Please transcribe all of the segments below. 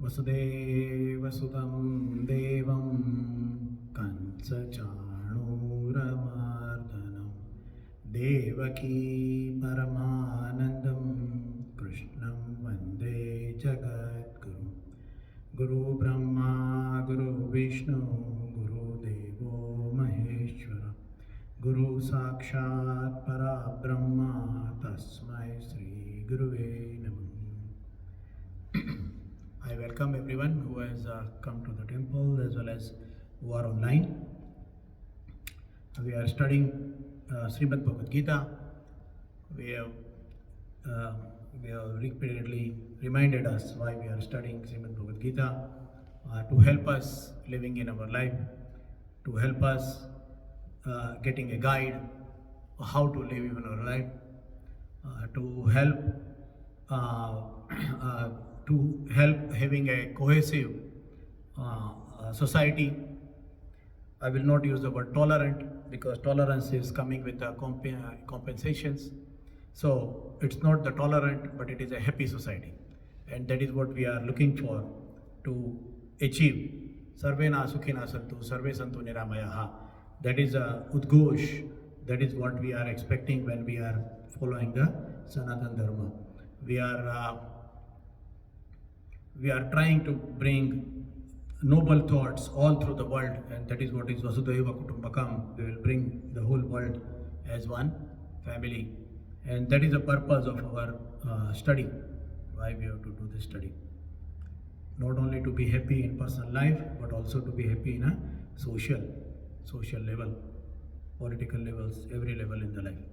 वसुदेवसुतं देवं कंसचाणूरमर्दनं देवकी परमानन्दं कृष्णं वन्दे जगद्गुरुं गुरुब्रह्मा गुरुविष्णु गुरुदेवो महेश्वर गुरु साक्षात् परब्रह्म तस्मै श्री गुरुवे नमः. I welcome everyone who has come to the temple as well as who are online. We are studying Shrimad Bhagavad Gita. We have repeatedly reminded us why we are studying Shrimad Bhagavad Gita, to help us living in our life, to help us getting a guide how to live in our life, to help having a cohesive society. I will not use the word tolerant because tolerance is coming with compensations. So it's not the tolerant, but it is a happy society. And that is what we are looking for to achieve. Sarvena sukhina santu, sarve santu niramayaha. That is a udghosh. That is what we are expecting when we are following the Sanatana Dharma. We are trying to bring noble thoughts all through the world, and that is what is Vasudhaiva Kutumbakam. We will bring the whole world as one family, and that is the purpose of our study. Why we have to do this study? Not only to be happy in personal life, but also to be happy in a social level, political levels, every level in the life.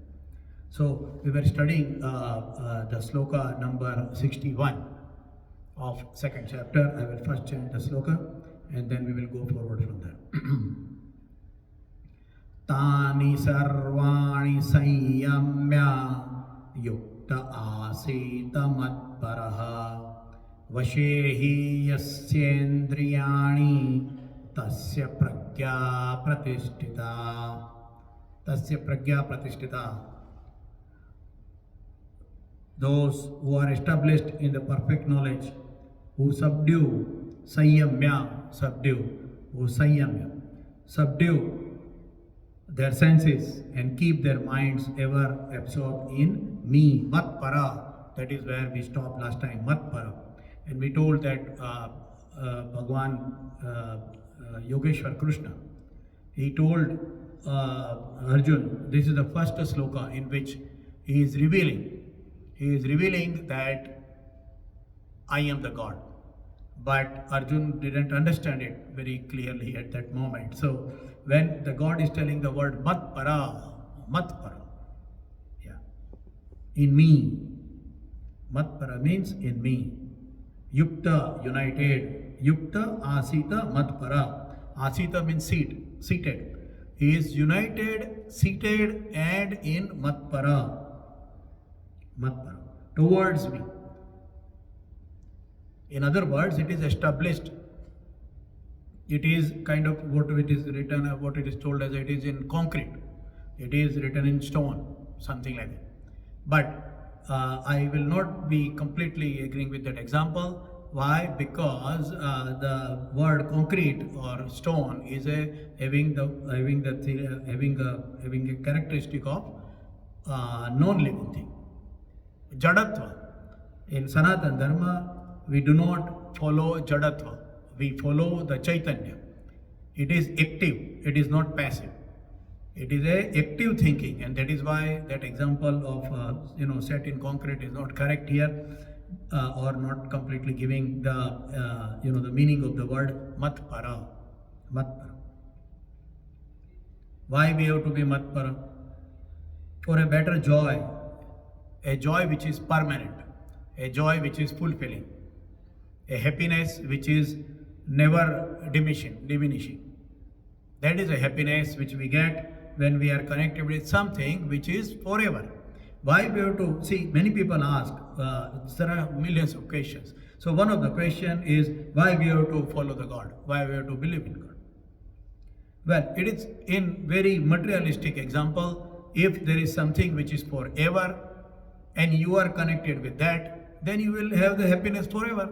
So we were studying the sloka number 61 of second chapter. I will first chant the sloka and then we will go forward from there. Tani sarvani sanyamya yukta asita matparaha vashehi yasyendriyani tasya pragya pratishtita. Those who are established in the perfect knowledge, who subdue their senses and keep their minds ever absorbed in me, matpara. That is where we stopped last time, matpara. And we told that Bhagwan Yogeshwar Krishna, he told Arjun, this is the first sloka in which he is revealing that I am the God. But Arjun didn't understand it very clearly at that moment. So when the God is telling the word matpara, in me. Matpara means in me. Yukta, united. Yukta, asita, matpara. Asita means seated. He is united, seated and in matpara. Towards me. In other words, it is established. It is kind of what it is written, what it is told as it is in concrete. It is written in stone, something like that. But I will not be completely agreeing with that example. Why? Because the word concrete or stone is having a characteristic of non-living thing. Jadatva. In Sanatana Dharma, we do not follow Jadatva. We follow the Chaitanya. It is active. It is not passive. It is a active thinking, and that is why that example of set in concrete is not correct here, or not completely giving the the meaning of the word matpara. Why we have to be matpara? For a better joy. A joy which is permanent, a joy which is fulfilling, a happiness which is never diminishing. That is a happiness which we get when we are connected with something which is forever. Why we have to see? Many people ask. There are millions of questions. So one of the question is why we have to follow the God? Why we have to believe in God? Well, it is in very materialistic example. If there is something which is forever, and you are connected with that, then you will have the happiness forever.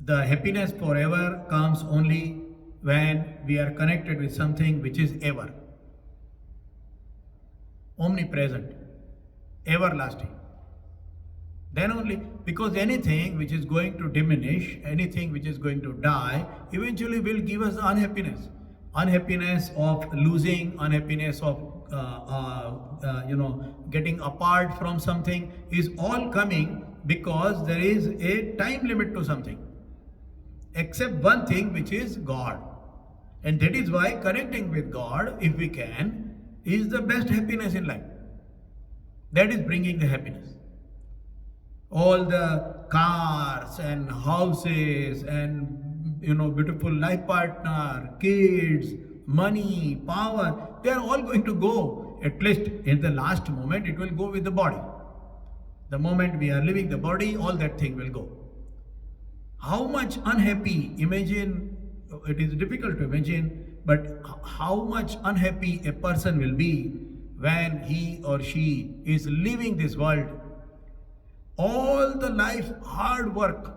The happiness forever comes only when we are connected with something which is ever, omnipresent, everlasting. Then only, because anything which is going to diminish, anything which is going to die, eventually will give us unhappiness. Unhappiness of losing, unhappiness of getting apart from something is all coming because there is a time limit to something. Except one thing, which is God. And that is why connecting with God, if we can, is the best happiness in life. That is bringing the happiness. All the cars and houses and beautiful life partner, kids, money, power, they are all going to go. At least in the last moment, it will go with the body. The moment we are leaving the body, all that thing will go. How much unhappy, imagine, it is difficult to imagine, but how much unhappy a person will be when he or she is leaving this world. All the life hard work,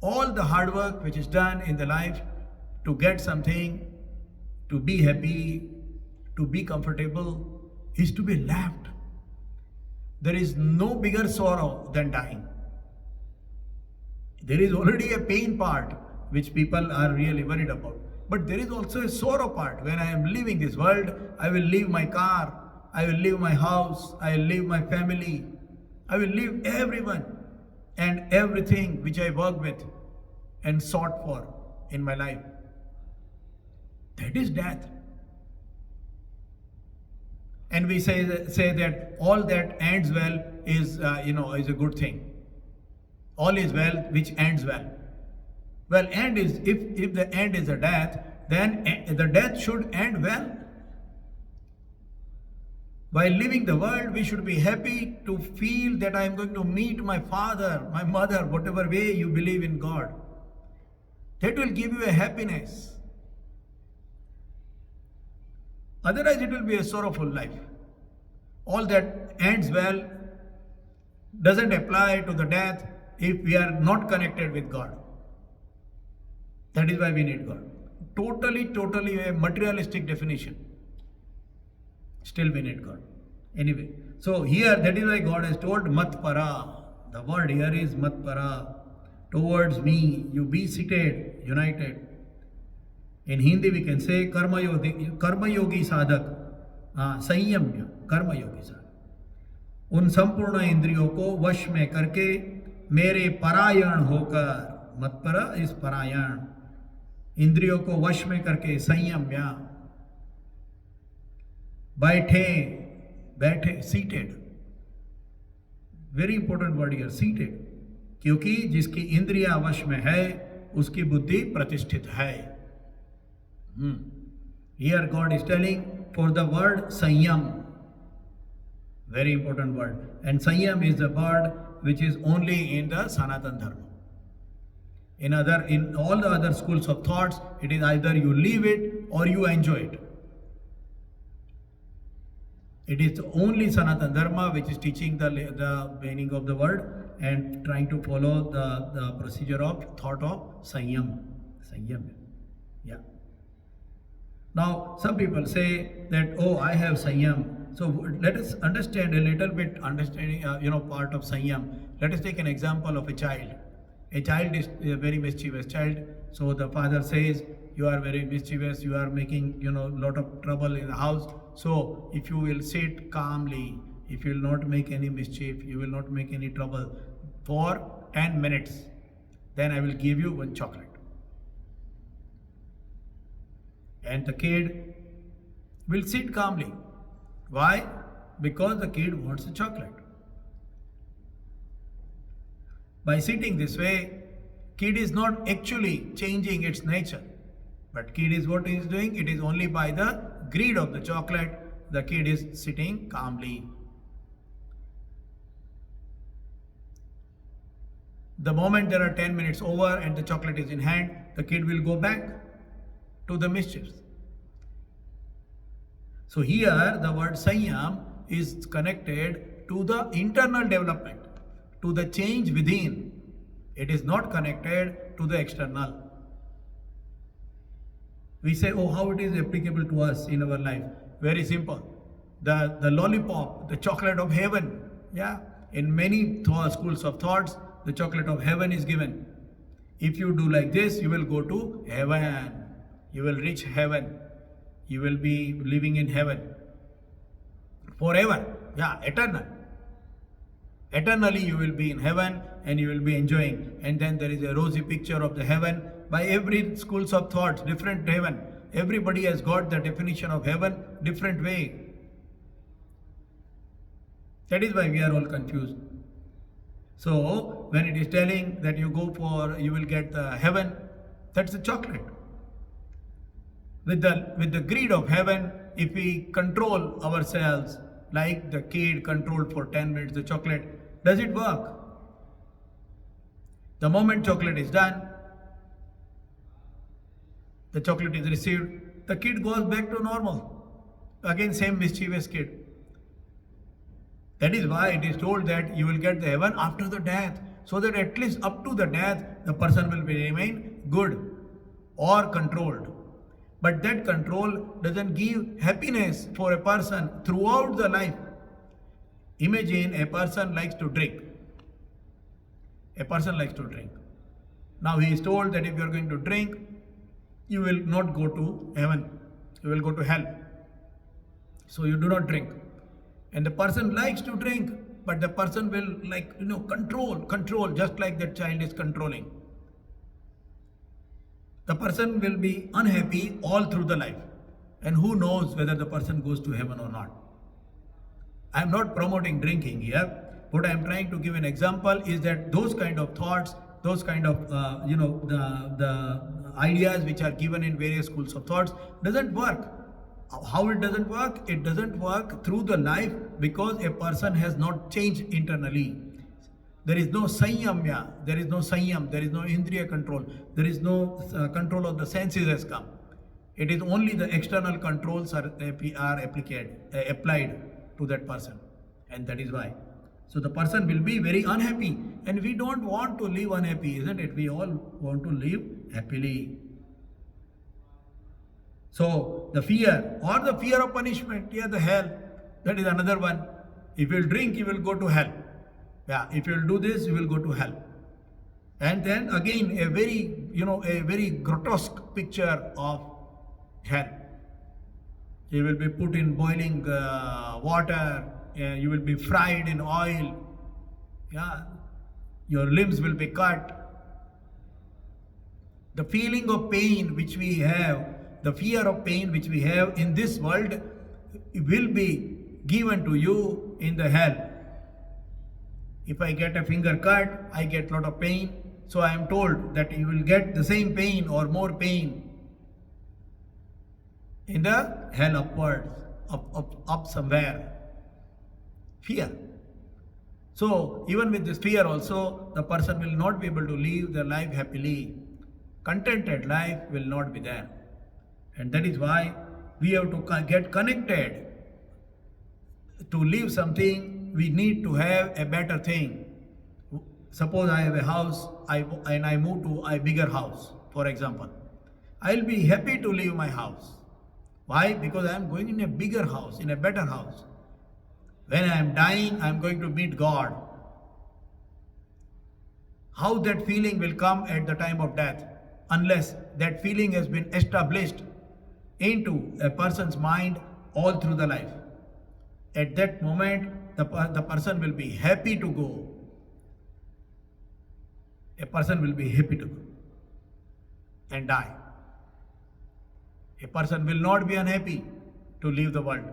all the hard work which is done in the life to get something, to be happy, to be comfortable, is to be left. There is no bigger sorrow than dying. There is already a pain part which people are really worried about. But there is also a sorrow part. When I am leaving this world, I will leave my car, I will leave my house, I will leave my family, I will leave everyone and everything which I worked with and sought for in my life. That is death. And we say that all that ends well is a good thing. All is well which ends well. Well, end is, if the end is a death, then the death should end well. While leaving the world, we should be happy to feel that I am going to meet my father, my mother, whatever way you believe in God. That will give you a happiness. Otherwise, it will be a sorrowful life. All that ends well doesn't apply to the death if we are not connected with God. That is why we need God. Totally a materialistic definition. Still we need God. Anyway, so here, that is why God has told Matpara. The word here is Matpara. Towards me, you be seated, united. In Hindi we can say Karma Yogi Sadhak. संयम्य कर्म योगी साधक. उन संपूर्ण इंद्रियों को वश में करके मेरे परायण होकर, मत्पर इस परायण, इंद्रियों को वश में करके संयम्य, बैठे, seated. Very important word here, seated. क्योंकि जिसकी इंद्रिया वश में है उसकी बुद्धि प्रतिष्ठित है. Here God is telling for the word Sanyam. Very important word. And Sanyam is the word which is only in the Sanatan Dharma. In all the other schools of thoughts, it is either you leave it or you enjoy it. It is only Sanatan Dharma which is teaching the meaning of the word and trying to follow the procedure of thought of Sanyam. Yeah. Now, some people say that, oh, I have Sanyam. So let us understand a little bit, part of Sanyam. Let us take an example of a child. A child is a very mischievous child. So the father says, you are very mischievous, you are making, lot of trouble in the house. So if you will sit calmly, if you will not make any mischief, you will not make any trouble for 10 minutes, then I will give you one chocolate. And the kid will sit calmly. Why? Because the kid wants a chocolate. By sitting this way, kid is not actually changing its nature. But kid is what he is doing, it is only by the greed of the chocolate, the kid is sitting calmly. The moment there are 10 minutes over and the chocolate is in hand, the kid will go back to the mischiefs. So here the word Sanyam is connected to the internal development, to the change within. It is not connected to the external. We say, oh, how it is applicable to us in our life. Very simple. The lollipop, the chocolate of heaven. Yeah. In many schools of thoughts, the chocolate of heaven is given. If you do like this, you will go to heaven. You will reach heaven. You will be living in heaven. Forever. Yeah, eternal. Eternally you will be in heaven and you will be enjoying. And then there is a rosy picture of the heaven by every schools of thoughts, different heaven. Everybody has got the definition of heaven different way. That is why we are all confused. So when it is telling that you will get the heaven, that's the chocolate. With the greed of heaven, if we control ourselves, like the kid controlled for 10 minutes the chocolate, does it work? The moment chocolate is done, the chocolate is received, the kid goes back to normal. Again, same mischievous kid. That is why it is told that you will get the heaven after the death, so that at least up to the death, the person will remain good or controlled. But that control doesn't give happiness for a person throughout the life. Imagine a person likes to drink. A person likes to drink. Now he is told that if you are going to drink, you will not go to heaven. You will go to hell. So you do not drink. And the person likes to drink, but the person will control, just like that child is controlling. The person will be unhappy all through the life. And who knows whether the person goes to heaven or not. I am not promoting drinking here. What I am trying to give an example is that those kind of thoughts, those kind of, the ideas which are given in various schools of thoughts doesn't work. How it doesn't work? It doesn't work through the life because a person has not changed internally. There is no sanyamya, there is no sanyam, there is no indriya control, there is no control of the senses has come. It is only the external controls are applied to that person, and that is why. So the person will be very unhappy, and we don't want to live unhappy, isn't it? We all want to live happily. So the fear or the fear of punishment, the hell, that is another one. If you will drink, you will go to hell. Yeah, if you will do this, you will go to hell. And then again, a very grotesque picture of hell. You will be put in boiling water. You will be fried in oil. Yeah, your limbs will be cut. The feeling of pain which we have, the fear of pain which we have in this world will be given to you in the hell. If I get a finger cut, I get a lot of pain. So I am told that you will get the same pain or more pain in the hell upwards, up somewhere. Fear. So even with this fear also, the person will not be able to live their life happily. Contented life will not be there. And that is why we have to get connected. To live something, we need to have a better thing. Suppose I have a house and I move to a bigger house, for example. I'll be happy to leave my house. Why? Because I am going in a bigger house, in a better house. When I am dying, I am going to meet God. How that feeling will come at the time of death, unless that feeling has been established into a person's mind all through the life. At that moment, the person will be happy to go. A person will be happy to go and die. A person will not be unhappy to leave the world.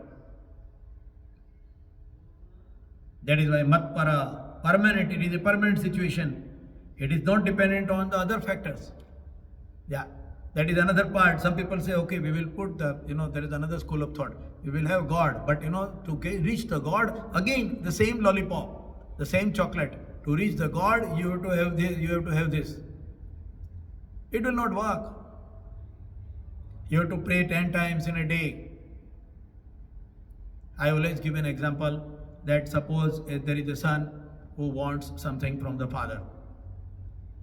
That is why matpara, permanent, it is a permanent situation. It is not dependent on the other factors. Yeah, that is another part. Some people say, okay, we will put there is another school of thought. We will have God, but to reach the God, again, the same lollipop, the same chocolate. To reach the God, you have to have this, you have to have this. It will not work. You have to pray 10 times in a day. I always give an example that suppose there is a son who wants something from the father.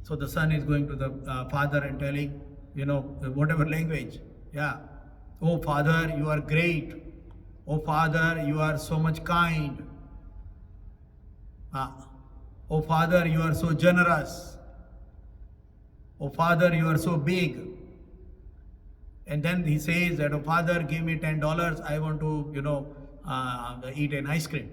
So the son is going to the father and telling, whatever language. Yeah. Oh father, you are great. Oh father, you are so much kind. Oh father, you are so generous. Oh father, you are so big. And then he says that, oh father, give me $10. I want to, eat an ice cream.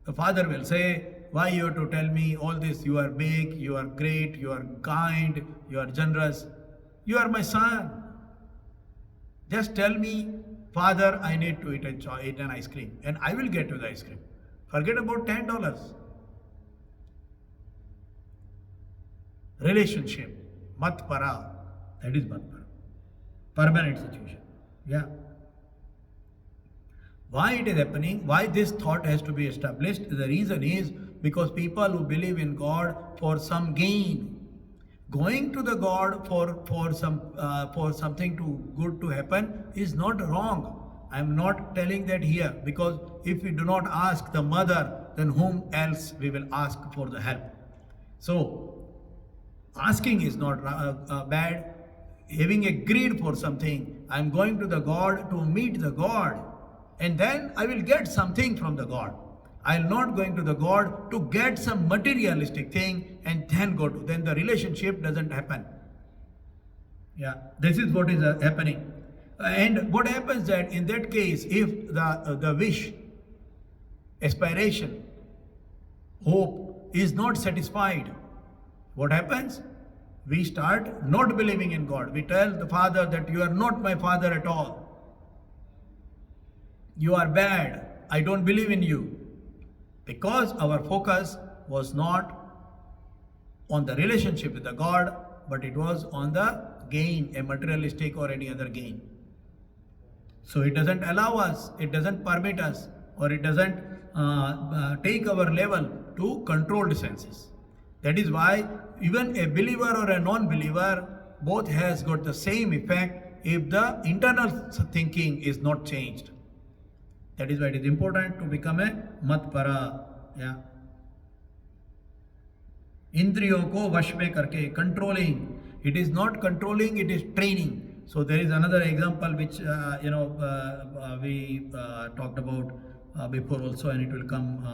The father will say, why you have to tell me all this? You are big, you are great, you are kind, you are generous. You are my son. Just tell me, father, I need to eat an ice cream. And I will get you the ice cream. Forget about $10. Relationship. Mat para. That is mat para. Permanent situation. Yeah. Why it is happening? Why this thought has to be established? The reason is because people who believe in God for some gain, going to the God for something good to happen is not wrong. I am not telling that here, because if we do not ask the mother, then whom else we will ask for the help? So asking is not bad. Having agreed for something, I am going to the God to meet the God, and then I will get something from the God. I am not going to the God to get some materialistic thing and then then the relationship doesn't happen. Yeah, this is what is happening. And what happens that in that case, if the wish, aspiration, hope is not satisfied, what happens? We start not believing in God. We tell the father that you are not my father at all. You are bad. I don't believe in you. Because our focus was not on the relationship with the God, but it was on the gain, a materialistic or any other gain. So it doesn't allow us, it doesn't permit us, or it doesn't take our level to controlled senses. That is why even a believer or a non-believer, both has got the same effect if the internal thinking is not changed. That is why it is important to become a matpara. Yeah. Indriyo ko vash mein karke, controlling. It is not controlling, it is training. So there is another example which we talked about before also, and it will come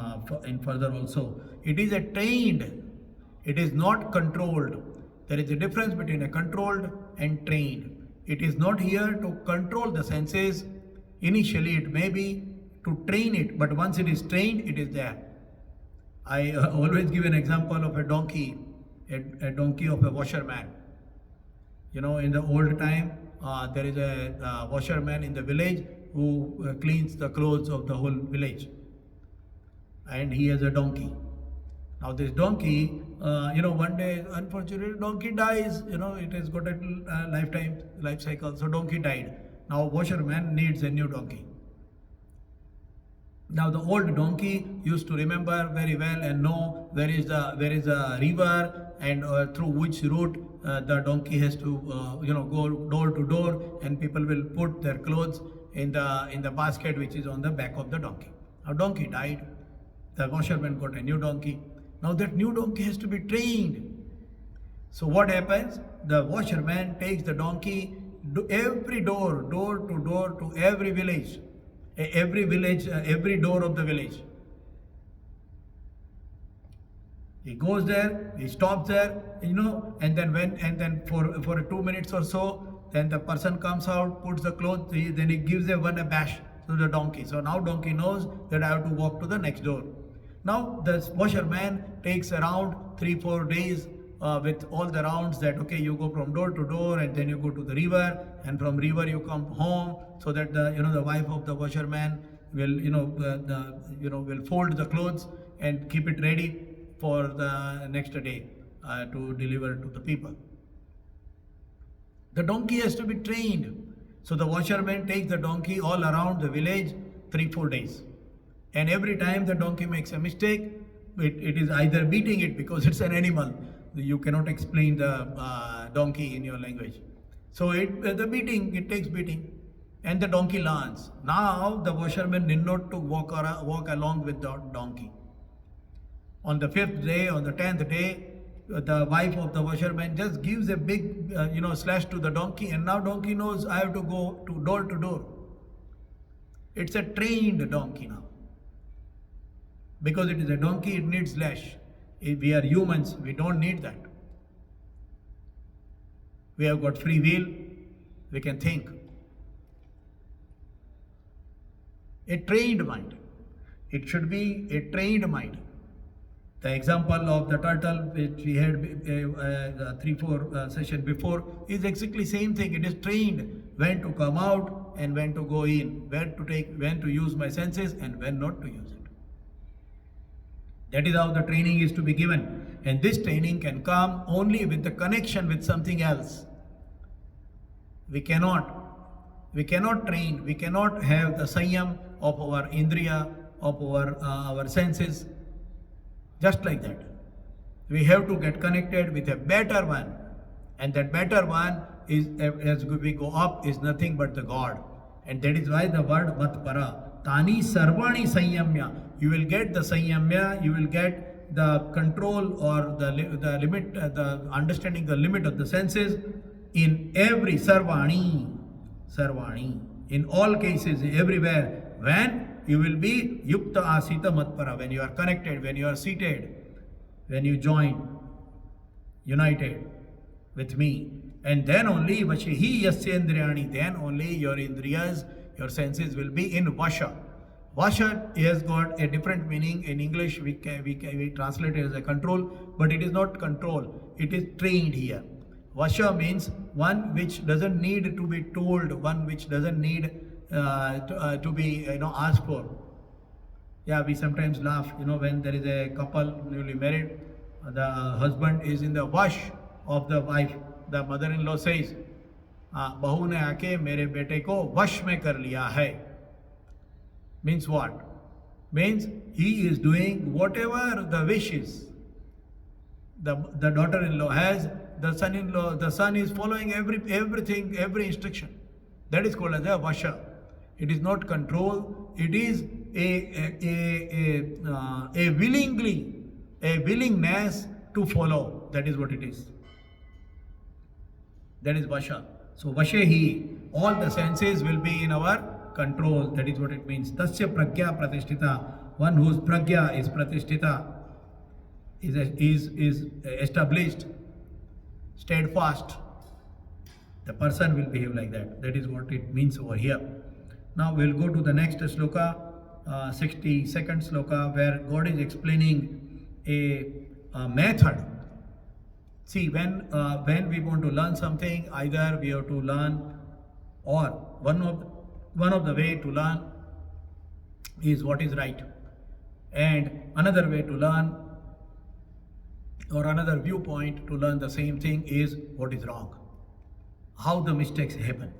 in further also. It is a trained. It is not controlled. There is a difference between a controlled and trained. It is not here to control the senses. Initially it may be to train it, but once it is trained, it is there. I always give an example of a donkey, a donkey of a washerman. In the old time, there is a washerman in the village who cleans the clothes of the whole village. And he has a donkey. Now this donkey, one day, unfortunately, donkey dies. It has got a life cycle. So donkey died. Now washerman needs a new donkey. Now the old donkey used to remember very well and know where is a river and through which route the donkey has to go door to door, and people will put their clothes in the basket which is on the back of the donkey. Now donkey died. The washerman got a new donkey. Now that new donkey has to be trained. So what happens? The washerman takes the donkey every door to door to every village, every door of the village. He goes there, he stops there, and then for 2 minutes or so, then the person comes out, puts the clothes, then he gives a bash to the donkey. So now donkey knows that I have to walk to the next door. Now the washerman takes around 3-4 days with all the rounds that, okay, you go from door to door, and then you go to the river, and from river you come home, so that the wife of the washerman will will fold the clothes and keep it ready for the next day to deliver to the people. The donkey has to be trained. So the washerman takes the donkey all around the village 3-4 days. And every time the donkey makes a mistake, it is either beating it, because it's an animal. You cannot explain the donkey in your language. So it takes beating. And the donkey learns. Now the washerman need not to walk along with the donkey. On the 5th day, on the 10th day, the wife of the washerman just gives a big, slash to the donkey, and now donkey knows I have to go to door. It's a trained donkey now. Because it is a donkey, it needs lash. If we are humans, we don't need that. We have got free will, we can think. A trained mind. It should be a trained mind. The example of the turtle, which we had 3-4 session before, is exactly same thing. It is trained when to come out and when to go in, when to use my senses and when not to use it. That is how the training is to be given. And this training can come only with the connection with something else. We cannot train, we cannot have the sanyam of our indriya, of our senses, just like that. We have to get connected with a better one. And that better one is, as we go up, is nothing but the God. And that is why the word matpara, tani sarvani sanyamya. You will get the sanyamya, you will get the control or the limit, the understanding the limit of the senses in every sarvani, in all cases, everywhere. When you will be yukta asita matpara, when you are connected, when you are seated, when you join, united with me. And then only vashihi yasyendriyani, then only your indriyas, your senses will be in vasha. Vasha has got a different meaning. In English we translate it as a control, but it is not control, it is trained here. Vasha means one which doesn't need to be told, one which doesn't need to be asked for. Yeah, we sometimes laugh, when there is a couple newly married, the husband is in the wash of the wife. The mother-in-law says, "Bahu ne aake mere bete ko wash mein kar liya hai." Means what? Means he is doing whatever the wish is. The daughter-in-law has, the son-in-law, the son is following everything, every instruction. That is called as a vasha. It is not control. It is a willingness to follow. That is what it is. That is vasha. So vashehi, all the senses will be in our control. That is what it means. Tasya pragya pratishtita. One whose pragya is pratishtita, is established, steadfast. The person will behave like that. That is what it means over here. Now we'll go to the next sloka, 62nd sloka, where God is explaining a method. See, when we want to learn something, either we have to learn, or one of the way to learn is what is right, and another way to learn, or another viewpoint to learn the same thing, is what is wrong, how the mistakes happen.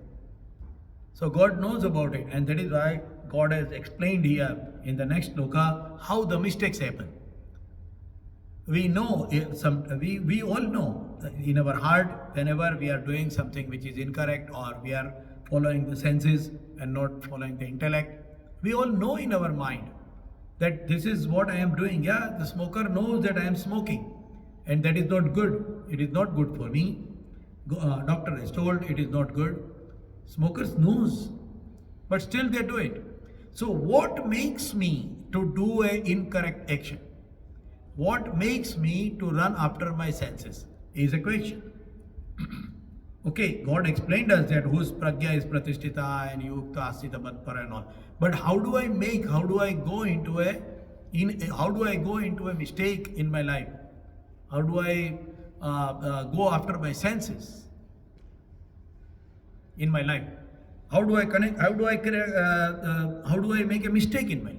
So God knows about it, and that is why God has explained here in the next sloka how the mistakes happen. We know, we all know in our heart, whenever we are doing something which is incorrect, or we are following the senses and not following the intellect, we all know in our mind that this is what I am doing. Yeah, the smoker knows that I am smoking, and that is not good. It is not good for me. Doctor is told it is not good. Smokers knows, but still they do it. So what makes me to do an incorrect action? What makes me to run after my senses is a question. Okay, God explained us that whose pragya is pratishtita and yukta asita matpara and all. But how do I go into a mistake in my life? How do I go after my senses in my life? How do I connect? How do I make a mistake in my life?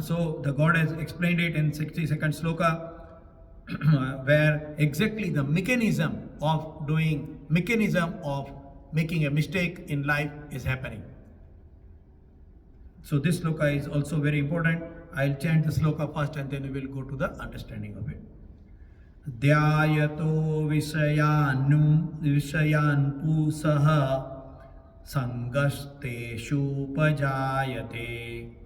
So the God has explained it in 62nd sloka, where exactly the mechanism of making a mistake in life is happening. So this sloka is also very important. I'll chant the sloka first, and then we will go to the understanding of it. Dhyayato visayan pusaha sangasteshu pajayate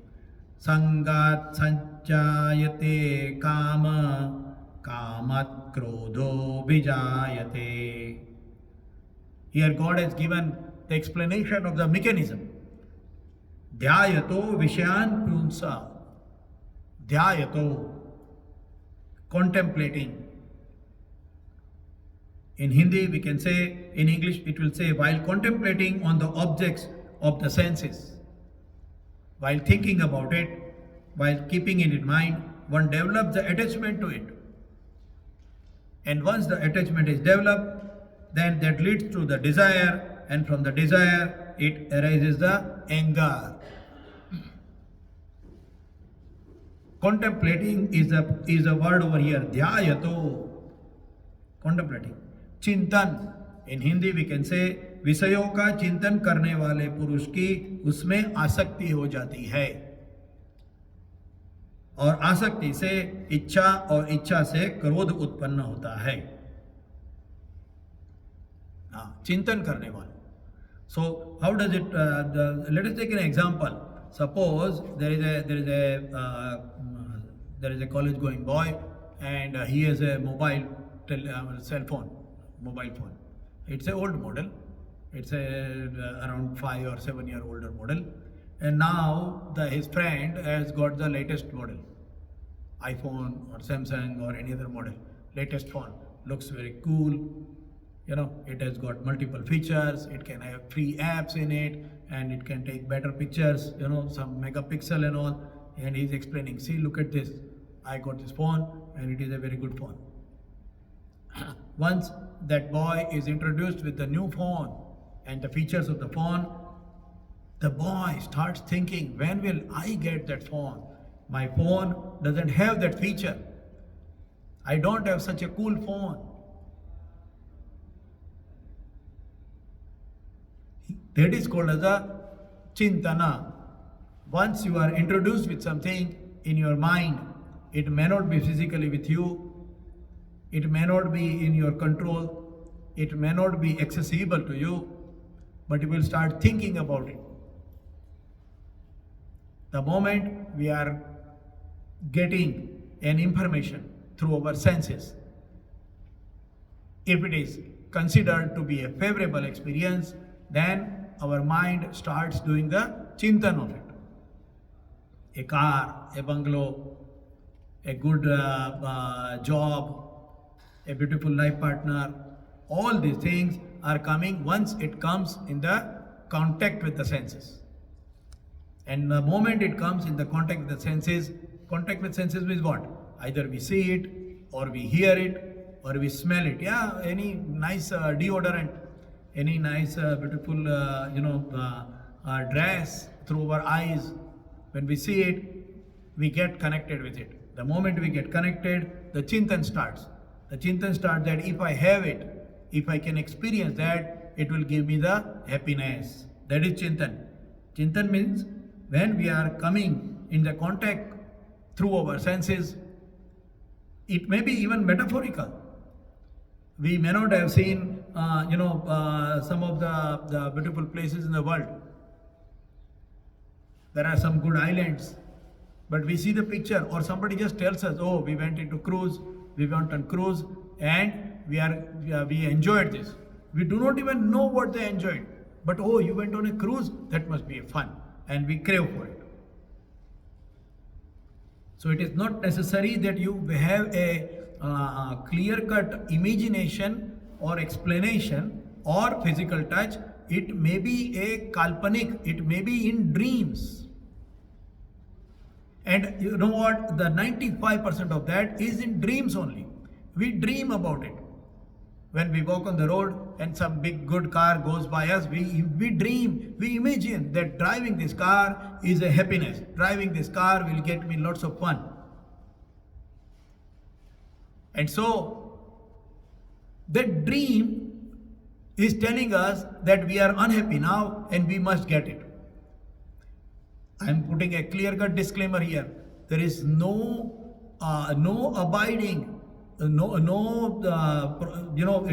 sangat sanjayate kama kamat krodho vijayate. Here God has given the explanation of the mechanism. Dhyayato Vishayan Punsa. Dhyayato, contemplating. In Hindi we can say, in English it will say, while contemplating on the objects of the senses, while thinking about it, while keeping it in mind, one develops the attachment to it. And once the attachment is developed, then that leads to the desire, and from the desire it arises the anger. Contemplating is a word over here. Dhyayato, contemplating. Chintan, in Hindi we can say, विषयों का चिंतन करने वाले पुरुष की उसमें आसक्ति हो जाती है, और आसक्ति से इच्छा और इच्छा से क्रोध उत्पन्न होता है. चिंतन करने वाले. So how does it? Let us take an example. Suppose there is a college going boy, and he has a cell phone, mobile phone. It's an old model. It's around 5 or 7 year older model, and now his friend has got the latest model, iPhone or Samsung or any other model. Latest phone looks very cool. It has got multiple features. It can have free apps in it, and it can take better pictures. Some megapixel and all. And he's explaining, see, look at this. I got this phone, and it is a very good phone. Once that boy is introduced with the new phone and the features of the phone, the boy starts thinking, when will I get that phone? My phone doesn't have that feature. I don't have such a cool phone. That is called as a chintana. Once you are introduced with something in your mind, it may not be physically with you, it may not be in your control, it may not be accessible to you, but you will start thinking about it. The moment we are getting an information through our senses, if it is considered to be a favorable experience, then our mind starts doing the chintan of it. A car, a bungalow, a good job, a beautiful life partner, all these things are coming once it comes in the contact with the senses. And the moment it comes in the contact with senses means what? Either we see it, or we hear it, or we smell it. Yeah, any nice deodorant, any nice beautiful dress through our eyes, when we see it, we get connected with it. The moment we get connected, the chintan starts. The chintan starts that if I have it, if I can experience that, it will give me the happiness. That is chintan. Chintan means when we are coming in the contact through our senses, it may be even metaphorical. We may not have seen, some of the beautiful places in the world. There are some good islands, but we see the picture, or somebody just tells us, oh, we went on cruise, and we enjoyed this. We do not even know what they enjoyed, but oh, you went on a cruise, that must be fun, and we crave for it. So it is not necessary that you have a clear-cut imagination or explanation or physical touch. It may be a kalpanik, it may be in dreams. And you know what? The 95% of that is in dreams only. We dream about it. When we walk on the road and some big good car goes by us, we dream, we imagine that driving this car is a happiness. Driving this car will get me lots of fun. And so, that dream is telling us that we are unhappy now and we must get it. I am putting a clear-cut disclaimer here. There is no abiding, it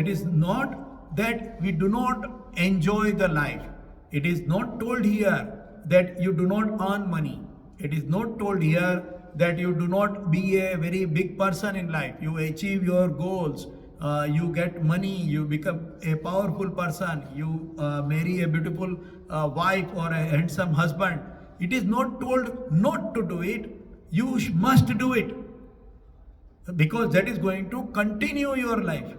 is not that we do not enjoy the life. It is not told here that you do not earn money. It is not told here that you do not be a very big person in life. You achieve your goals. You get money. You become a powerful person. You marry a beautiful wife or a handsome husband. It is not told not to do it. You must do it, because that is going to continue your life.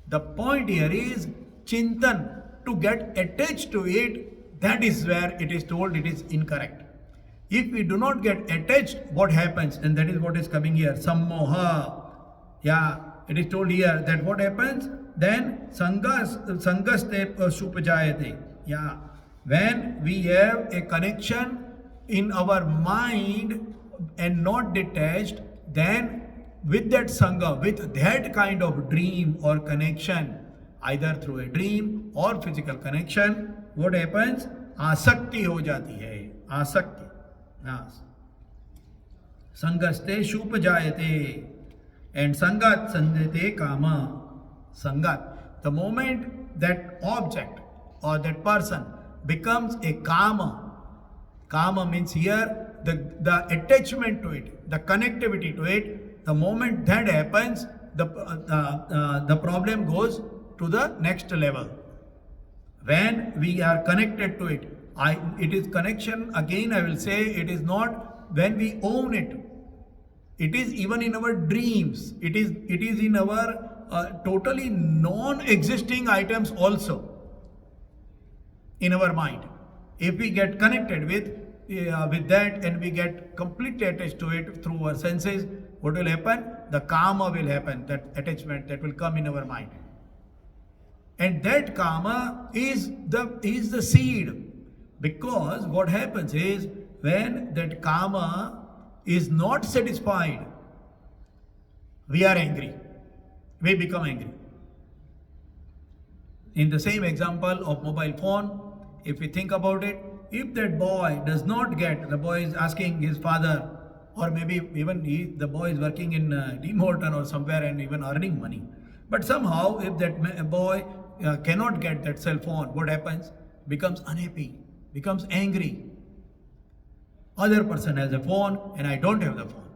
The point here is chintan, to get attached to it. That is where it is told it is incorrect. If we do not get attached, what happens? And that is what is coming here. Sammoha. Yeah, it is told here that what happens? Then sangaste supajayate. Yeah, when we have a connection in our mind and not detached, then with that sangha, with that kind of dream or connection, either through a dream or physical connection, what happens? आसक्ति हो जाती है, आसक्ति. संगस्ते shop जायते, and sangat sanjate kama. Sangat, the moment that object or that person becomes a kama. Kama means here the attachment to it, the connectivity to it. The moment that happens, the problem goes to the next level. When we are connected to it, it is connection. Again, I will say it is not when we own it. It is even in our dreams. It is in our totally non-existing items also in our mind. If we get connected with that and we get completely attached to it through our senses, what will happen? The karma will happen, that attachment that will come in our mind. And that karma is the seed. Because what happens is, when that karma is not satisfied, we are angry. We become angry. In the same example of mobile phone, if we think about it, if that boy does not get, the boy is asking his father, or maybe even the boy is working in Tim Horton or somewhere and even earning money. But somehow, if that boy cannot get that cell phone, what happens? Becomes unhappy, becomes angry. Other person has a phone and I don't have the phone.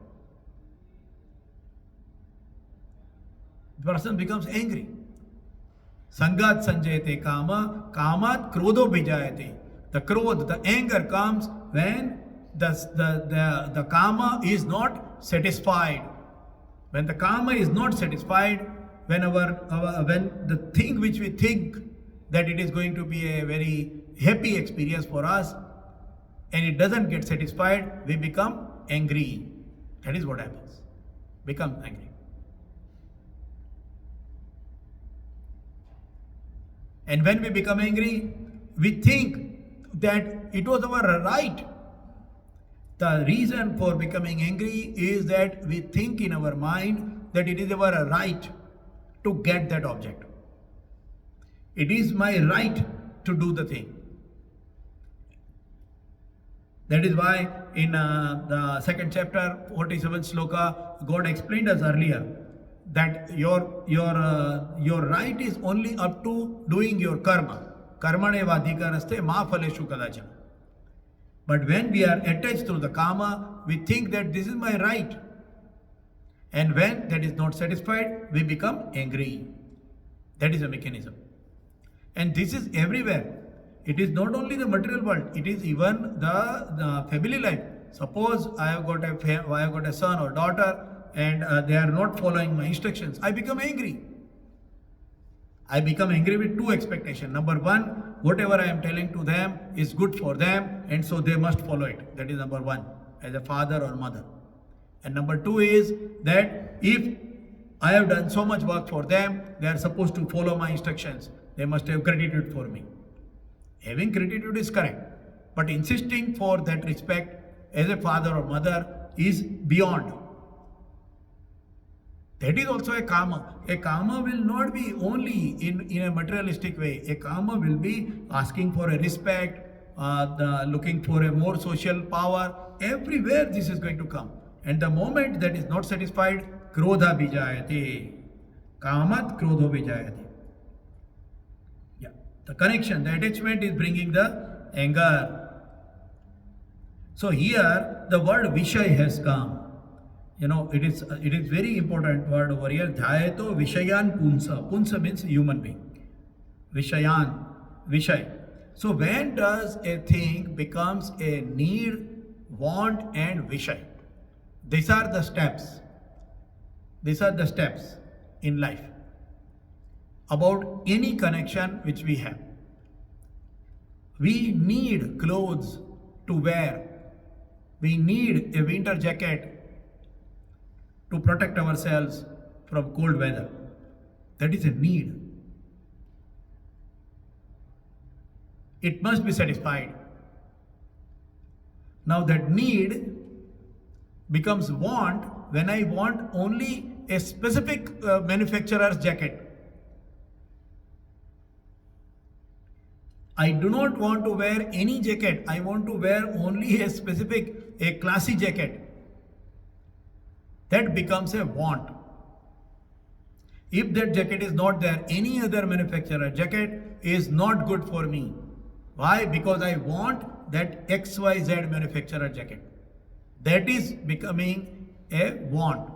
The person becomes angry. Sangat sanjayate kama, kamat krodho bijayate. The krodh, the anger comes when the karma is not satisfied. When the karma is not satisfied, when the thing which we think that it is going to be a very happy experience for us, and it doesn't get satisfied, we become angry. That is what happens. Become angry. And when we become angry, we think that it was our right. The reason for becoming angry is that we think in our mind that it is our right to get that object. It is my right to do the thing. That is why in the second chapter, 47th sloka, God explained us earlier that your right is only up to doing your karma. Karmane vadhikaraste ma phaleshu kadachana. But when we are attached to the karma, we think that this is my right. And when that is not satisfied, we become angry. That is a mechanism. And this is everywhere. It is not only the material world, it is even the family life. Suppose I have got a son or daughter and they are not following my instructions. I become angry. I become angry with two expectations. Number one, whatever I am telling to them is good for them, and so they must follow it. That is number one, as a father or mother. And number two is that if I have done so much work for them, they are supposed to follow my instructions. They must have gratitude for me. Having gratitude is correct, but insisting for that respect as a father or mother is beyond. That is also a karma. A karma will not be only in a materialistic way. A karma will be asking for a respect, looking for a more social power. Everywhere this is going to come. And the moment that is not satisfied, krodha bijayate. Kamat krodho bijayate. Yeah. The connection, the attachment is bringing the anger. So here the word Vishay has come. It is very important word over here. Dhyayato Vishayan Punsa. Punsa means human being. Vishayan, Vishay. So when does a thing becomes a need, want and Vishay? These are the steps. These are the steps in life about any connection which we have. We need clothes to wear. We need a winter jacket to protect ourselves from cold weather. That is a need. It must be satisfied. Now that need becomes want when I want only a specific manufacturer's jacket. I do not want to wear any jacket. I want to wear only a classy jacket. That becomes a want. If that jacket is not there, any other manufacturer jacket is not good for me. Why? Because I want that XYZ manufacturer jacket. That is becoming a want.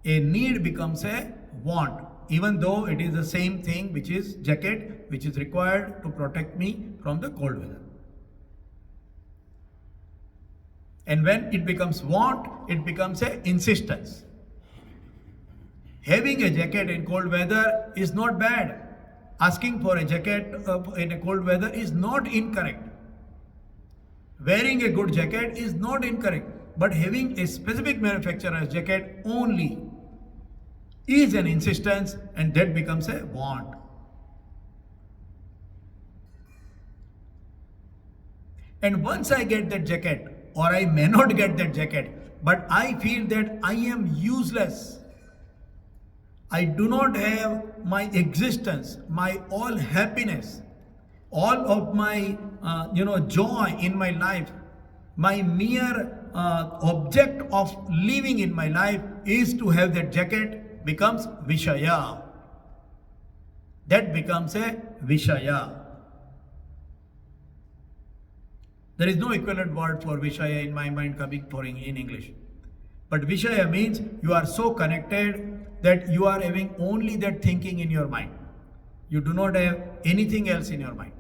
A need becomes a want, even though it is the same thing, which is jacket, which is required to protect me from the cold weather. And when it becomes want, it becomes an insistence. Having a jacket in cold weather is not bad. Asking for a jacket in a cold weather is not incorrect. Wearing a good jacket is not incorrect. But having a specific manufacturer's jacket only is an insistence, and that becomes a want. And once I get that jacket, or I may not get that jacket, but I feel that I am useless. I do not have my existence, my all happiness, all of my joy in my life. My mere object of living in my life is to have that jacket, becomes Vishaya. That becomes a Vishaya. There is no equivalent word for Vishaya in my mind coming for in English. But Vishaya means you are so connected that you are having only that thinking in your mind. You do not have anything else in your mind.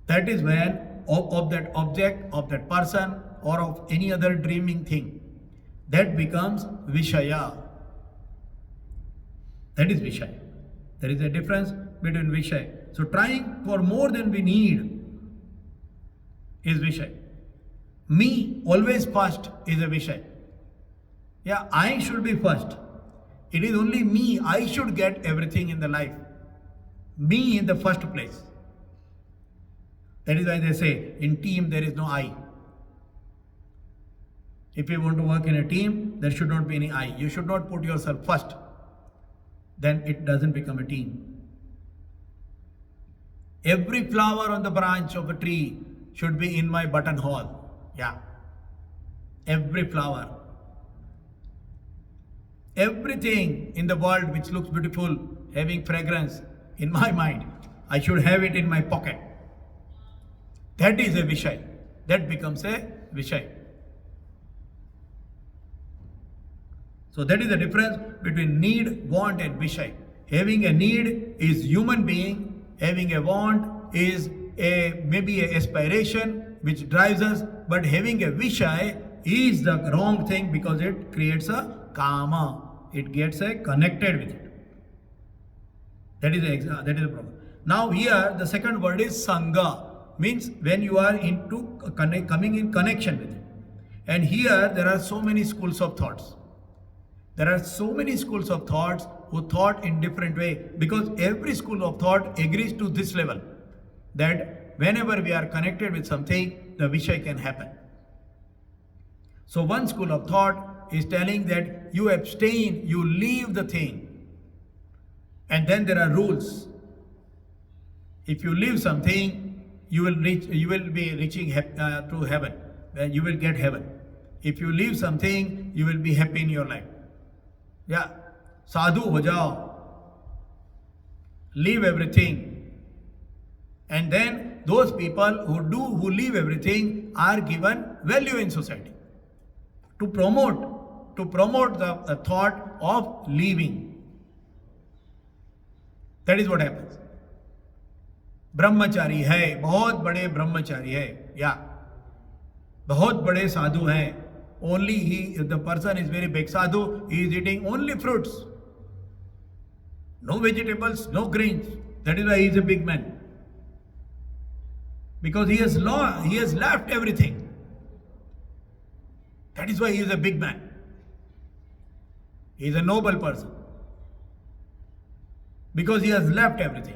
That is when of that object, of that person, or of any other dreaming thing, that becomes Vishaya. That is Vishaya. There is a difference between Vishaya. So trying for more than we need is Vishaya. Me always first is a Vishaya. Yeah, I should be first. It is only me. I should get everything in the life. Me in the first place. That is why they say in team there is no I. If you want to work in a team, there should not be any I. You should not put yourself first. Then it doesn't become a team. Every flower on the branch of a tree should be in my buttonhole. Yeah. Every flower. Everything in the world which looks beautiful, having fragrance, in my mind, I should have it in my pocket. That is a Vishay. That becomes a Vishay. So that is the difference between need, want and Vishay. Having a need is human being. Having a want is maybe a aspiration which drives us. But having a Vishay is the wrong thing because it creates a karma. It gets connected with it. That is the problem. Now here the second word is Sangha. Means when you are into coming in connection with it. And here there are so many schools of thoughts. There are so many schools of thoughts who thought in different way, because every school of thought agrees to this level, that whenever we are connected with something, the Vishay can happen. So one school of thought is telling that you abstain, you leave the thing. And then there are rules. If you leave something, you will be reaching to heaven. You will get heaven. If you leave something, you will be happy in your life. Yeah. Sadhu ho jao. Leave everything. And then those people who leave everything are given value in society. To promote the thought of leaving. That is what happens. ब्रह्मचारी है, बहुत बड़े ब्रह्मचारी है, या बहुत बड़े साधु हैं. Only the person is very big sadhu, he is eating only fruits. No vegetables, no grains. That is why he is a big man. Because he has left everything. That is why he is a big man. He is a noble person. Because he has left everything.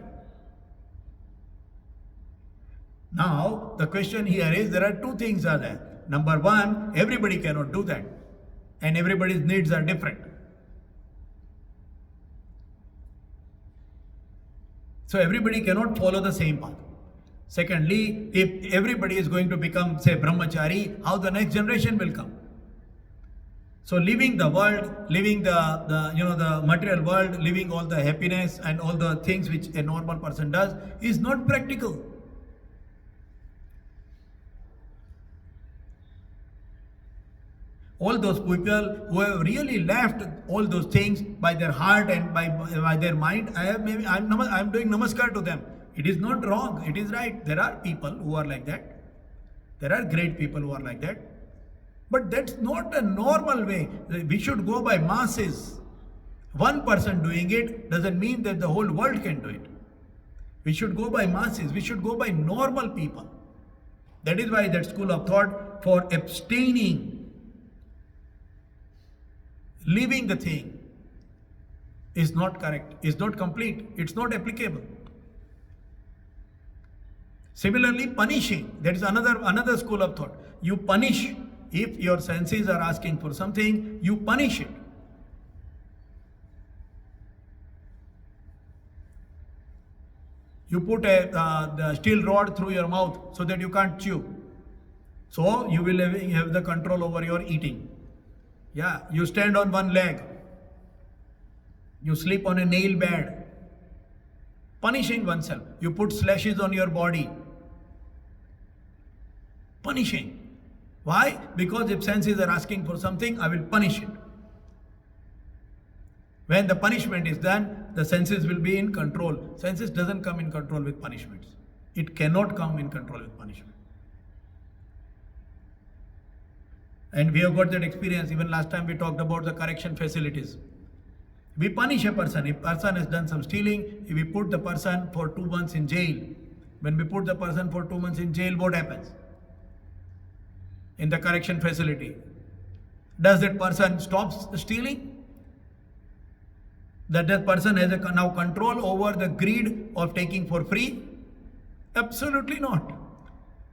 Now, the question here is, there are two things are there. Number one, everybody cannot do that. And everybody's needs are different. So everybody cannot follow the same path. Secondly, if everybody is going to become, say, brahmachari, how the next generation will come? So leaving the world, leaving the material world, leaving all the happiness and all the things which a normal person does is not practical. All those people who have really left all those things by their heart and by their mind, I'm doing namaskar to them. It is not wrong, it is right. There are people who are like that. There are great people who are like that. But that's not a normal way. We should go by masses. One person doing it doesn't mean that the whole world can do it. We should go by masses. We should go by normal people. That is why that school of thought for abstaining, leaving the thing, is not correct, is not complete, it's not applicable. Similarly, punishing, that is another school of thought. You punish. If your senses are asking for something, you punish it. You put the steel rod through your mouth so that you can't chew. So you will have the control over your eating. Yeah, you stand on one leg. You sleep on a nail bed. Punishing oneself. You put slashes on your body. Punishing. Why? Because if senses are asking for something, I will punish it. When the punishment is done, the senses will be in control. Senses doesn't come in control with punishments. It cannot come in control with punishment. And we have got that experience. Even last time we talked about the correction facilities. We punish a person. If a person has done some stealing, if we put the person for 2 months in jail. When we put the person for 2 months in jail, what happens? In the correction facility, does that person stop stealing? That person has now control over the greed of taking for free? Absolutely not.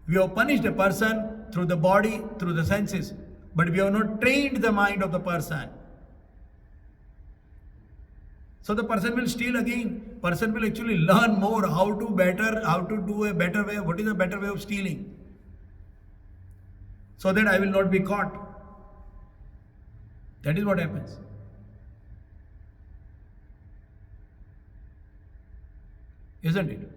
We have punished a person through the body, through the senses, but we have not trained the mind of the person. So the person will steal again. Person will actually learn more how to do a better way. What is a better way of stealing? So that I will not be caught. That is what happens. Isn't it?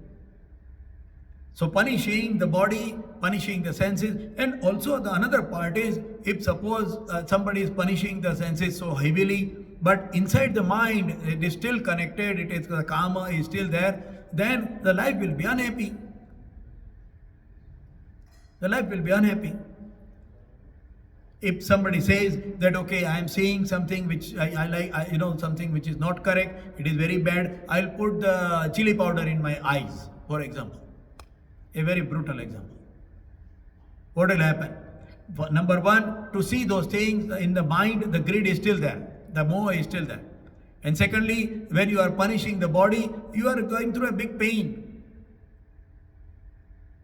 So punishing the body, punishing the senses, and also the another part is, if suppose somebody is punishing the senses so heavily, but inside the mind it is still connected, it is the karma is still there, then the life will be unhappy. The life will be unhappy. If somebody says that, okay, I am seeing something which I like, something which is not correct, it is very bad, I'll put the chili powder in my eyes, for example. A very brutal example. What will happen? Number one, to see those things in the mind, the greed is still there. The moha is still there. And secondly, when you are punishing the body, you are going through a big pain.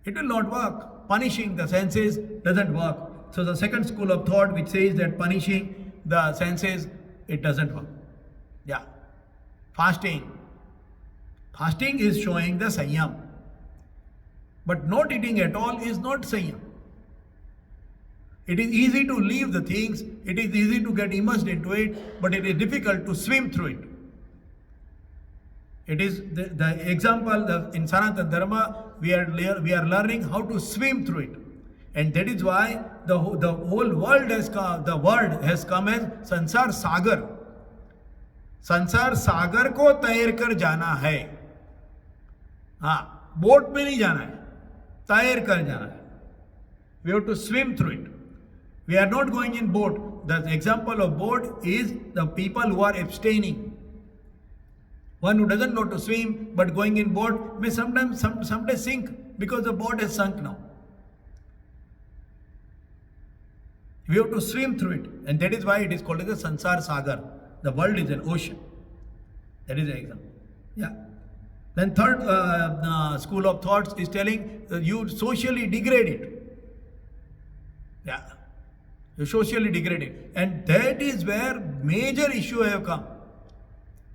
It will not work. Punishing the senses doesn't work. So the second school of thought which says that punishing the senses, it doesn't work. Yeah. Fasting. Fasting is showing the sanyam. But not eating at all is not sanyam. It is easy to leave the things, it is easy to get immersed into it, but it is difficult to swim through it. It is the example in Sanatana Dharma, we are learning how to swim through it. And that is why the whole world has come, the word has come as Sansar Sagar. संसार सागर को तैर कर जाना है. हाँ, boat में नहीं जाना है, तैर कर जाना है. We have to swim through it. We are not going in boat. The example of boat is the people who are abstaining. One who doesn't know to swim but going in boat may sometimes someday sink because the boat has sunk now. We have to swim through it, and that is why it is called as a Sansar Sagar. The world is an ocean. That is the example. Yeah. Then third school of thoughts is telling you socially degrade it. Yeah. You socially degrade it. And that is where major issue have come.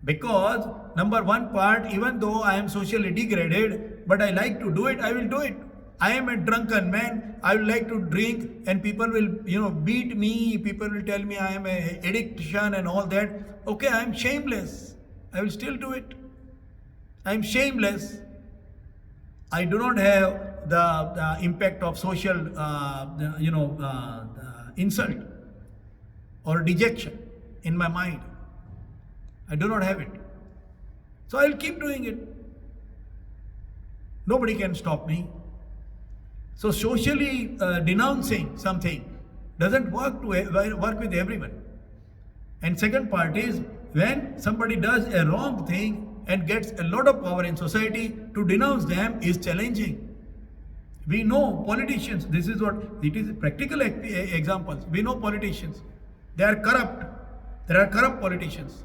Because number one part, even though I am socially degraded, but I like to do it, I will do it. I am a drunken man, I would like to drink, and people will, beat me, people will tell me I am an addiction and all that. Okay, I am shameless. I will still do it. I am shameless. I do not have the impact of social, insult or dejection in my mind. I do not have it. So I will keep doing it. Nobody can stop me. So socially denouncing something doesn't work with everyone. And second part is when somebody does a wrong thing and gets a lot of power in society, to denounce them is challenging. We know politicians, this is what it is, practical examples. We know politicians, they are corrupt. There are corrupt politicians.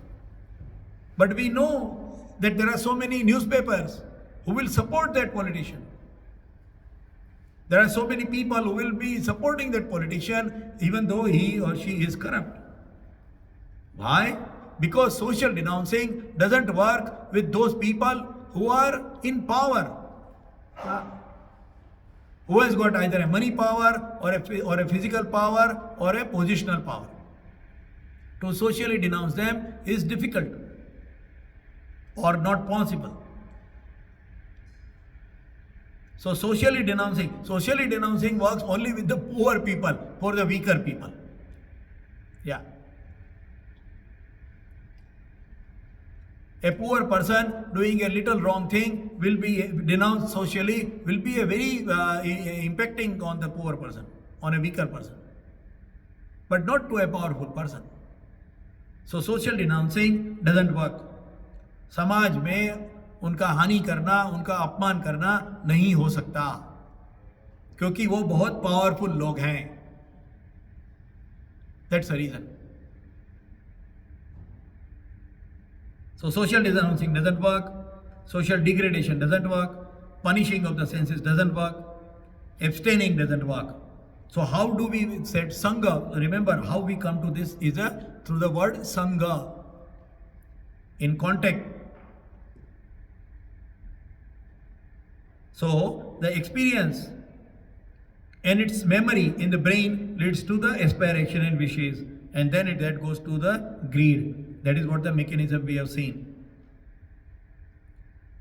But we know that there are so many newspapers who will support that politician. There are so many people who will be supporting that politician even though he or she is corrupt. Why? Because social denouncing doesn't work with those people who are in power. Who has got either a money power or a physical power or a positional power. To socially denounce them is difficult or not possible. So socially denouncing works only with the poor people, for the weaker people. Yeah. A poor person doing a little wrong thing will be denounced socially, will be a very impacting on the poor person, on a weaker person, but not to a powerful person. So social denouncing doesn't work. समाज में उनका हानि करना, उनका अपमान करना नहीं हो सकता, क्योंकि वो बहुत पावरफुल लोग हैं. That's the reason. So social denouncing doesn't work, social degradation doesn't work, punishing of the senses doesn't work, abstaining doesn't work. So how do we set Sangha? Remember how we come to this is through the word Sangha. In contact. So the experience and its memory in the brain leads to the aspiration and wishes, and then that goes to the greed. That is what the mechanism we have seen.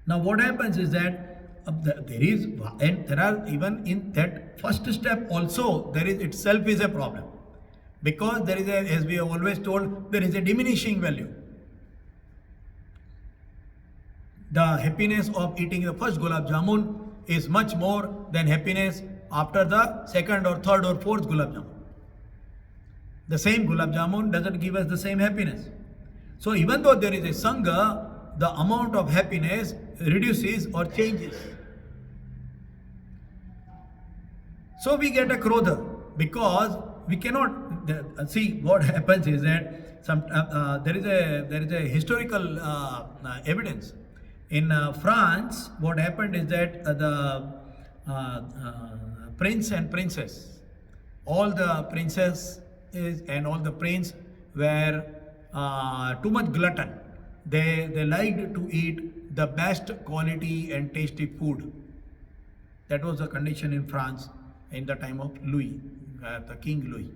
Now what happens is that there are even in that first step also there is itself is a problem, because there is as we have always told, there is a diminishing value. The happiness of eating the first gulab jamun is much more than happiness after the second or third or fourth gulab jamun. The same gulab jamun doesn't give us the same happiness. So even though there is a sangha, the amount of happiness reduces or changes. So we get a krodha, because we cannot see what happens is that there is a historical evidence. In France, what happened is that the prince and princess, all the princesses and all the prince were too much glutton. They liked to eat the best quality and tasty food. That was the condition in France in the time of Louis, the King Louis.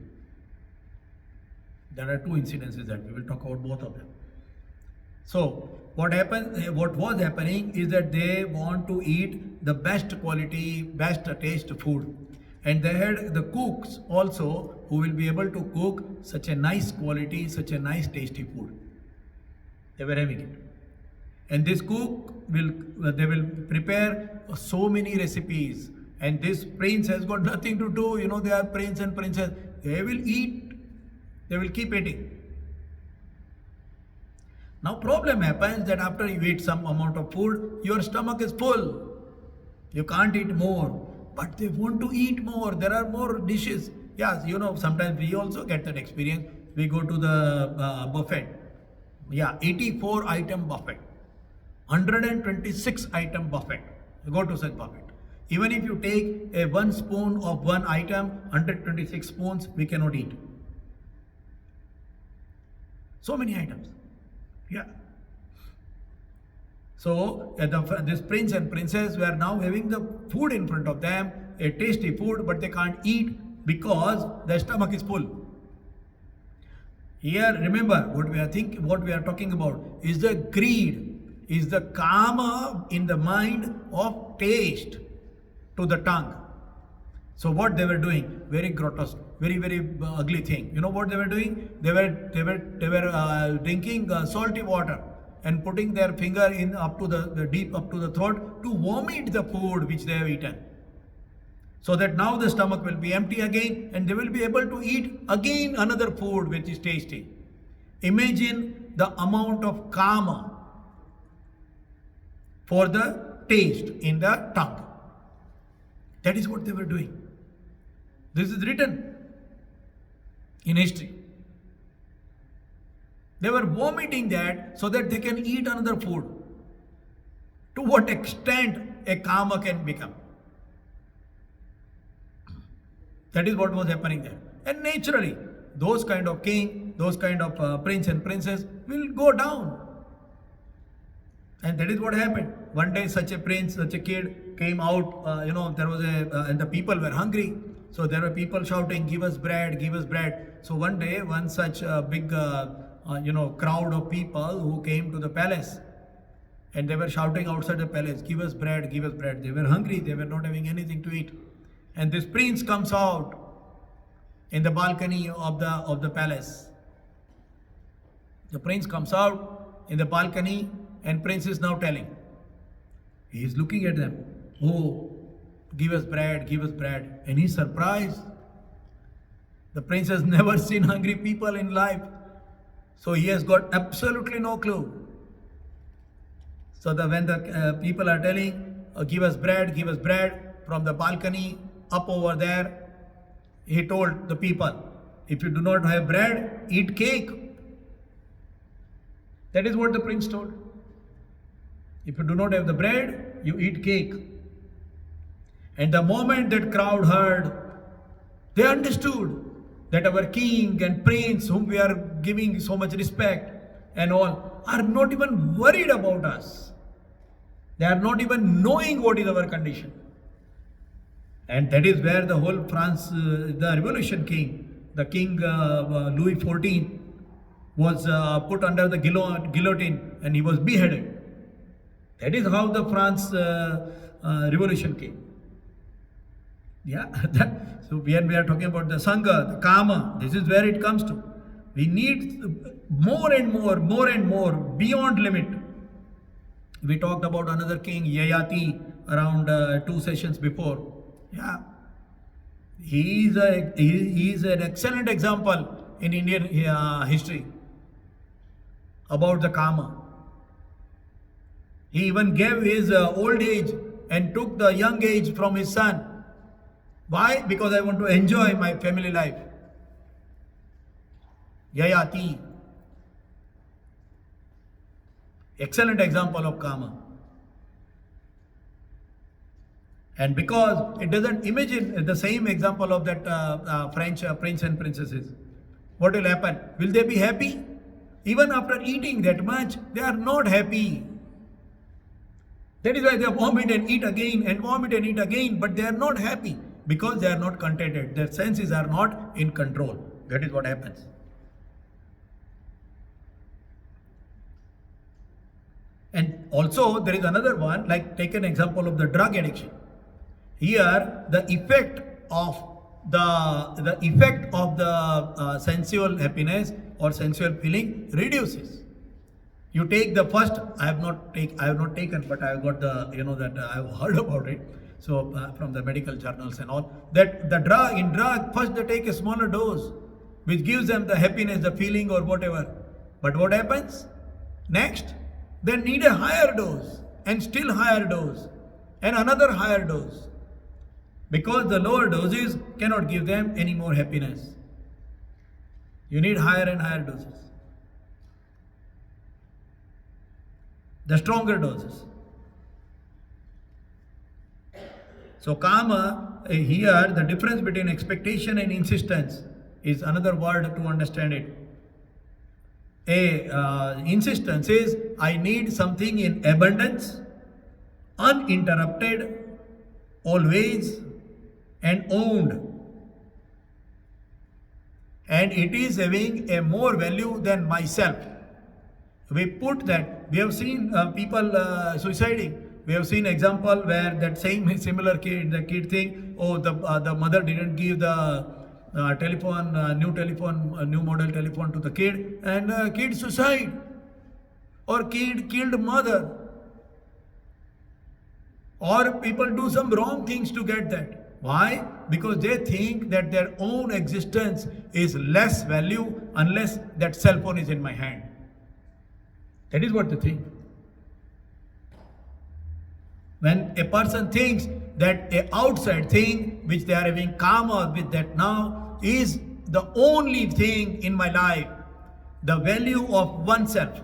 There are two incidences that we will talk about both of them. So what happens? What was happening is that they want to eat the best quality, best taste food, and they had the cooks also who will be able to cook such a nice quality, such a nice tasty food. They were having it, and this cook will they will prepare so many recipes. And this prince has got nothing to do. You know, they are prince and princess. They will eat. They will keep eating. Now problem happens that after you eat some amount of food, your stomach is full. You can't eat more. But they want to eat more. There are more dishes. Yes, you know, sometimes we also get that experience. We go to the buffet. Yeah, 84 item buffet. 126 item buffet. You go to such buffet. Even if you take a 1 spoon of one item, 126 spoons, we cannot eat. So many items. Yeah. So this prince and princess were now having the food in front of them, a tasty food, but they can't eat because their stomach is full. Here, remember what we are talking about is the greed, is the karma in the mind of taste to the tongue. So what they were doing, very grotesque, very ugly thing. You know what they were doing? They were drinking salty water and putting their finger in up to the deep up to the throat to vomit the food which they have eaten. So that now the stomach will be empty again and they will be able to eat again another food which is tasty. Imagine the amount of karma for the taste in the tongue. That is what they were doing. This is written in history. They were vomiting that so that they can eat another food. To what extent a karma can become. That is what was happening there. And naturally, those kind of king, those kind of prince and princess will go down. And that is what happened. One day such a prince, such a kid came out, there was and the people were hungry. So there were people shouting, give us bread, give us bread. So one day, one such big, crowd of people who came to the palace and they were shouting outside the palace, give us bread, give us bread. They were hungry, they were not having anything to eat. And this prince comes out in the balcony of the palace. The prince comes out in the balcony and prince is now telling. He is looking at them. Oh, give us bread, give us bread. And he's surprised. The prince has never seen hungry people in life. So he has got absolutely no clue. So when the people are telling, give us bread, from the balcony up over there, he told the people, if you do not have bread, eat cake. That is what the prince told. If you do not have the bread, you eat cake. And the moment that crowd heard, they understood that our king and prince, whom we are giving so much respect and all, are not even worried about us. They are not even knowing what is our condition. And that is where the whole France, the revolution came. The king Louis XIV was put under the guillotine and he was beheaded. That is how the France revolution came. Yeah, so when we are talking about the Sangha, the Kama, this is where it comes to. We need more and more, beyond limit. We talked about another king, Yayati, around 2 sessions before. Yeah, he is an excellent example in Indian history about the Kama. He even gave his old age and took the young age from his son. Why? Because I want to enjoy my family life. Yayati. Excellent example of karma. And because it doesn't imagine the same example of that French prince and princesses. What will happen? Will they be happy? Even after eating that much, they are not happy. That is why they vomit and eat again and vomit and eat again, but they are not happy because they are not contented. Their senses are not in control. That is what happens. And also there is another one, like take an example of the drug addiction. Here the effect of the sensual happiness or sensual feeling reduces. You take the first, I have not taken, but I have got the, that I have heard about it. So from the medical journals and all, that the drug, first they take a smaller dose, which gives them the happiness, the feeling or whatever. But what happens? Next, they need a higher dose and still higher dose and another higher dose. Because the lower doses cannot give them any more happiness. You need higher and higher doses. The stronger doses. So kama, here the difference between expectation and insistence is another word to understand it. Insistence is, I need something in abundance, uninterrupted, always, and owned. And it is having a more value than myself. We put that, we have seen people suiciding. We have seen example where that same similar kid, the kid think, oh, the mother didn't give the new model telephone to the kid, and kid suicide, or kid killed mother, or people do some wrong things to get that. Why? Because they think that their own existence is less value unless that cell phone is in my hand. That is what they think. When a person thinks that an outside thing which they are having karma with that now is the only thing in my life, the value of oneself,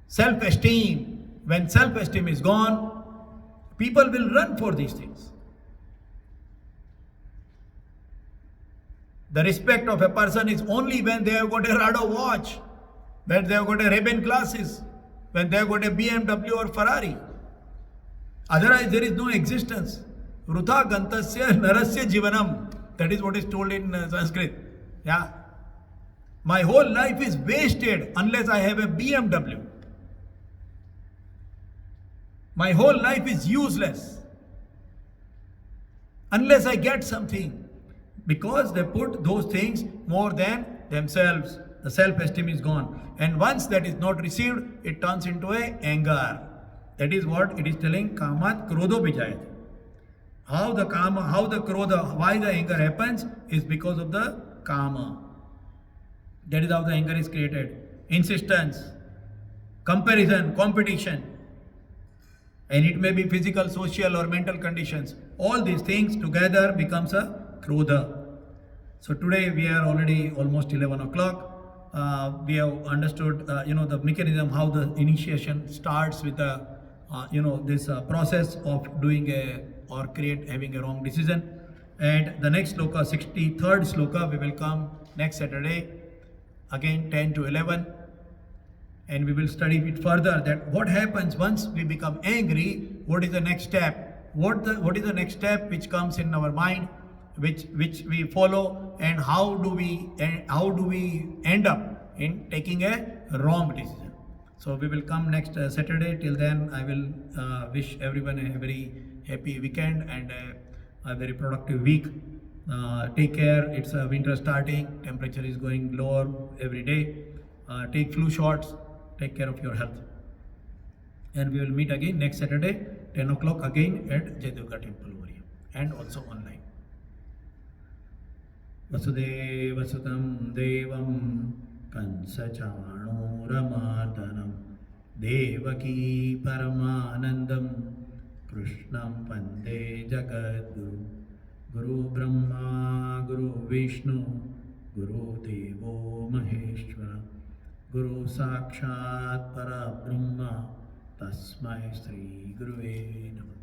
self-esteem, when self-esteem is gone, people will run for these things. The respect of a person is only when they have got a Rado watch, when they have got a Ray-Ban glasses, when they have got a BMW or Ferrari. Otherwise, there is no existence. Vrutha gantasya narasya jivanam. That is what is told in Sanskrit. Yeah. My whole life is wasted unless I have a BMW. My whole life is useless unless I get something. Because they put those things more than themselves. The self-esteem is gone. And once that is not received, it turns into a anger. That is what it is telling, kamat krodho bijayate. How the krodha, why the anger happens is because of the kama. That is how the anger is created. Insistence, comparison, competition. And it may be physical, social or mental conditions. All these things together becomes a krodha. So today we are already almost 11 o'clock. We have understood, the mechanism, how the initiation starts with this process of doing having a wrong decision. And the next sloka, 63rd sloka, we will come next Saturday, again 10 to 11. And we will study it further, that what happens once we become angry, what is the next step? What is the next step which comes in our mind, which we follow, and how do we end up in taking a wrong decision? So we will come next Saturday. Till then, I will wish everyone a very happy weekend and a very productive week. Take care. It's a winter starting. Temperature is going lower every day. Take flu shots. Take care of your health. And we will meet again next Saturday, 10 o'clock again at Durga temple over here, and also online. Vasudeva Sutam Devam Kansachano Ramardanam Devaki Paramanandam Krishnam Pande Jagadguru Guru Brahma Guru Vishnu Guru Devo Maheshwara Guru Sakshat Parabrahma Tasmai Sri Guruve Namah.